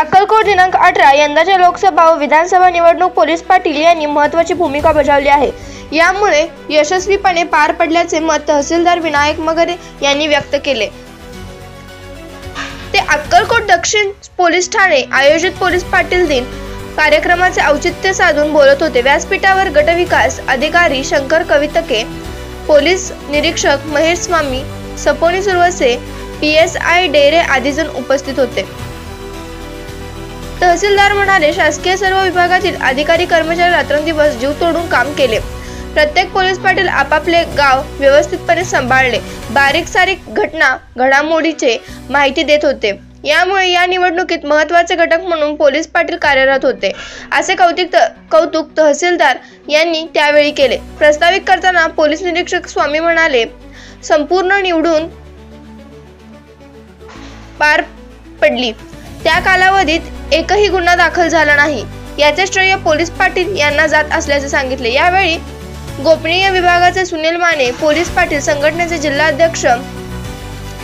अक्कलकोट दिनांक 18 यंदाच्या लोकसभा व विधानसभा निवडणूक पोलीस पाटील यांनी महत्त्वाची भूमिका बजावली आहे। यामुळे यशस्वीपणे पार पडल्याचे मत तहसीलदार विनायक मगरे यांनी व्यक्त केले। ते अक्कलकोट दक्षिण पोलीस ठाणे आयोजित पोलीस पाटील दिन कार्यक्रमाचे औचित्य साधून बोलत होते। व्यासपीठावर गटविकास अधिकारी शंकर कवितके, पोलीस निरीक्षक महेश स्वामी, सपोनी सुरवसे, PSI डेरे आदी जण उपस्थित होते। तहसीलदार म्हणाले, शासकीय सर्व विभागातील अधिकारी कर्मचारी रात्रंदिवस जीव तोडून काम केले। प्रत्येक पोलीस पाटील आपापले गाव व्यवस्थितपणे सांभाळले, बारीक सारीक घडामोडीचे माहिती देत होते। यामुळे या निवडणुकीत महत्त्वाचे घटक म्हणून पोलीस पाटील कार्यरत होते, असे कौतुक तहसीलदार यांनी त्यावेळी केले। प्रस्तावित करताना पोलीस निरीक्षक स्वामी म्हणाले, संपूर्ण निवडून पार पडली त्या कालावधीत एकही गुन्हा दाखल झाला नाही, याचे श्रेय पोलीस पाटील यांना जात असल्याचे सांगितले। यावेळी गोपनीय विभागाचे सुनील माने, पोलीस पाटील संघटनेचे जिल्हाध्यक्ष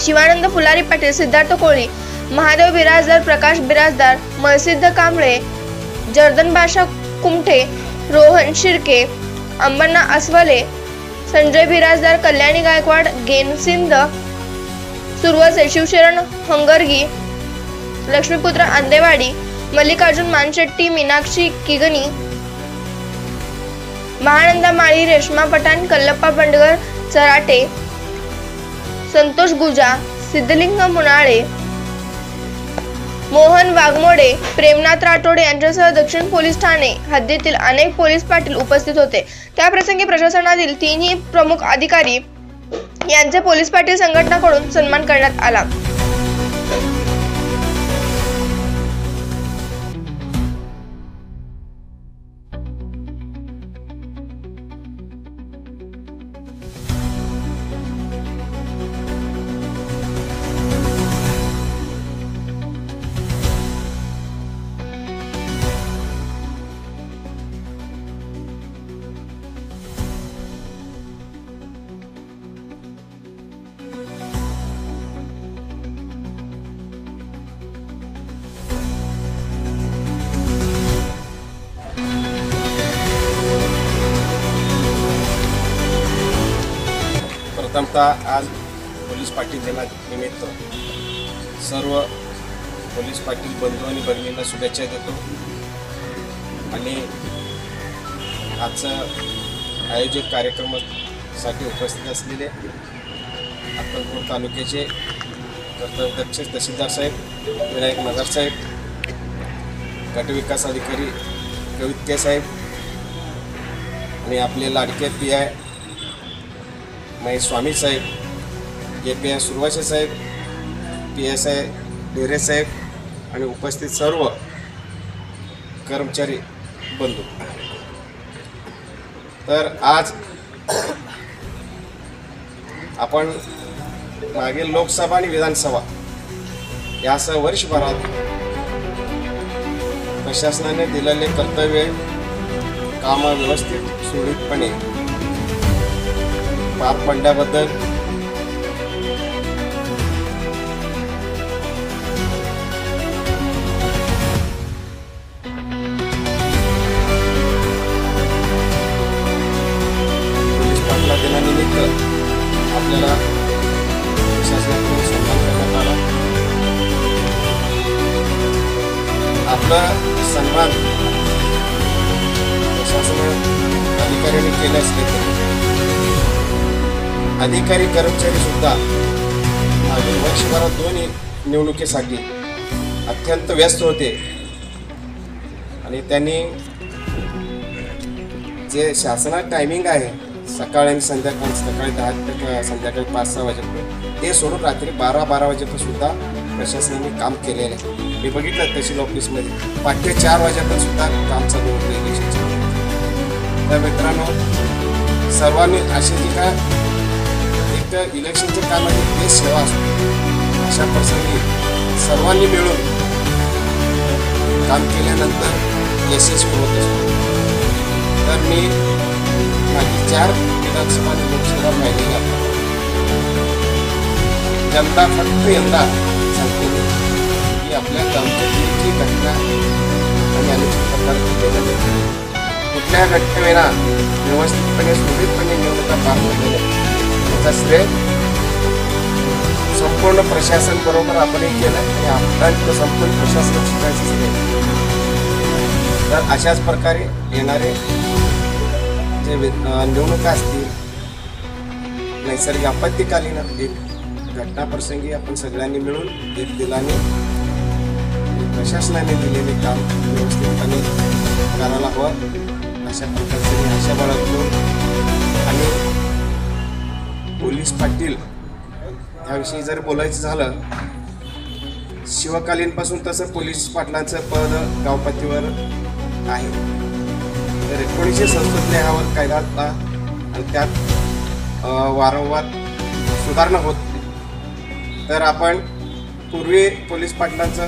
शिवानंद फुलारी पाटील, सिद्धार्थ कोळी, महादेव बिराजदार, प्रकाश बिराजदार, मलसिद्ध कांबळे, जर्दन बादशाह कुमठे, रोहन शिर्के, अंबण्णा अस्वले, संजय बिराजदार, कल्याणी गायकवाड, गेनसिंद सुरवसे, शिवशरण हंगरगी, लक्ष्मीपुत्र अंदेवाडी, मल्लिकार्जुन मानशेट्टी, मीनाक्षी किगनी, महानंदा माळी, रेश्मा पठाण, कल्लप्पा बंडगर चराटे, संतोष गुजा, सिद्धलिंग मुनाळे, मोहन वाघमोडे, प्रेमनाथ राठोडे यांच्यासह दक्षिण पोलीस ठाणे हद्दीतील अनेक पोलीस पाटील उपस्थित होते। त्याप्रसंगी प्रशासनातील तीनही प्रमुख अधिकारी यांचे पोलीस पाटील संघटनाकडून सन्मान करण्यात आला। प्रथमतः आज पोलीस पाटील दिनानिमित्त सर्व पोलीस पाटील बंधू आणि भगिनींना शुभेच्छा देतो आणि आजचं आयोजित कार्यक्रमासाठी उपस्थित असलेले अक्कलकोट तालुक्याचे कर्तव्यदक्ष तहसीलदार साहेब विनायक मगर साहेब, गटविकास अधिकारी कवितके साहेब आणि आपले लाडके PI महेश स्वामी साहेब, API सुरवसे साहेब, PSI डेरे साहेब आणि उपस्थित सर्व कर्मचारी बंधू। तर आज आपण मागील लोकसभा आणि विधानसभा यासह वर्षभरात प्रशासनाने दिलेले कर्तव्य कामं व्यवस्थित सुरळीतपणे पार पडल्याबद्दल पोलीस पाटला दिनानिमित्त आपल्याला प्रशासनाकडून सन्मान करण्यात आला। आपला सन्मान प्रशासन अधिकाऱ्यांनी केला असले अधिकारी कर्मचारी सुद्धा मागील वर्षभरात दोन्ही निवडणुकीसाठी अत्यंत व्यस्त होते आणि त्यांनी जे शासनात टायमिंग आहे सकाळी आणि संध्याकाळी 10 ते संध्याकाळी 5-6 वाजेपर्यंत ते सोडून रात्री 12 वाजेपर्यंत सुद्धा प्रशासनाने काम केलेलं आहे। मी बघितलं तहसील ऑफिसमध्ये पाठ्य 4 वाजेपर्यंत सुद्धा काम चालू होतं इलेक्शनचं। त्या मित्रांनो, सर्वांनी असे जे काय इलेक्शनच्या कामाची देश सेवा असतो अशा प्रसंगी सर्वांनी मिळून काम केल्यानंतर यशस्वी होत असतो। तर मी माझी 4 विधानसभा लोकसभा पाहिलेल्या जनता फक्त यंदा सांगते की आपल्या ग्रामपंचायतीची घटना आणि अनुचित प्रकार केलेला नाही. कुठल्या घटनेला व्यवस्थितपणे सुरळीतपणे निवडणुका पार पडलेल्या त्याचा श्रेय संपूर्ण प्रशासन बरोबर आपण केलं आणि आपल्याला संपूर्ण प्रशासन शिकायचं श्रेय. तर अशाच प्रकारे येणारे जे निवडणुका असतील नैसर्गिक आपत्तीकालीन एक घटनाप्रसंगी आपण सगळ्यांनी मिळून एक दिलाने प्रशासनाने दिलेले काम व्यवस्थितपणे करायला हवं अशा प्रकारचे आशा बाळगतो. आणि पोलीस पाटील ह्याविषयी जर बोलायचं झालं शिवकालीनपासून तसं पोलीस पाटलांचं पद गावपातळीवर आहे. तर 1967 ह्यावर कायदा होता आणि त्यात वारंवार सुधारणा होत. तर आपण पूर्वी पोलीस पाटलांचं